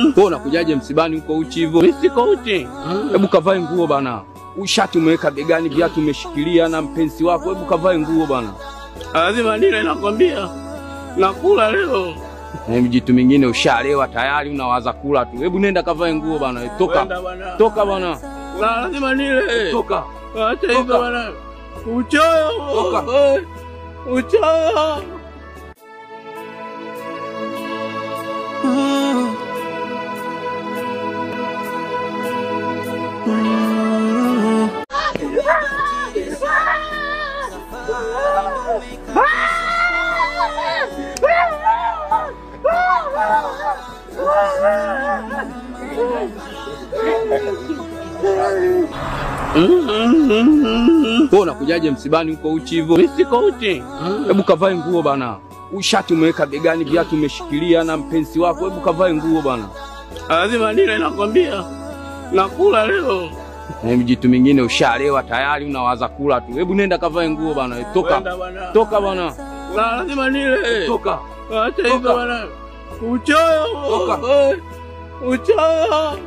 Mbona kujaje msibani huko uchi hivyo? Mimi siko uchi. Hebu kavae nguo bana. Ushati umeweka begani, viatu umeshikilia na mpenzi wako. Hebu kavae nguo bana. Lazima nile, nakwambia. Nakula leo. Na mjitu mingine ushalewa tayari unawaza kula tu. Hebu nenda kavae nguo bana. Toka. Toka bana. Lazima nile. Toka. Acha hivyo bana. Uchoyo. Toka. Uchoyo. Mbona kujaje msibani huko uchi hivyo? Mimi siko uchi. Hebu kavae nguo bana. Ushati umeweka begani, viatu umeshikilia na mpenzi wako. Hebu kavae nguo bana. Lazima nile, nakwambia. Nakula leo. Na mjitu mingine ushalewa tayari unawaza kula tu. Hebu nenda kavae nguo bana. Toka. Toka bana. Lazima nile. Toka. Acha hivyo bana. Uchoyo. Toka. Uchoyo.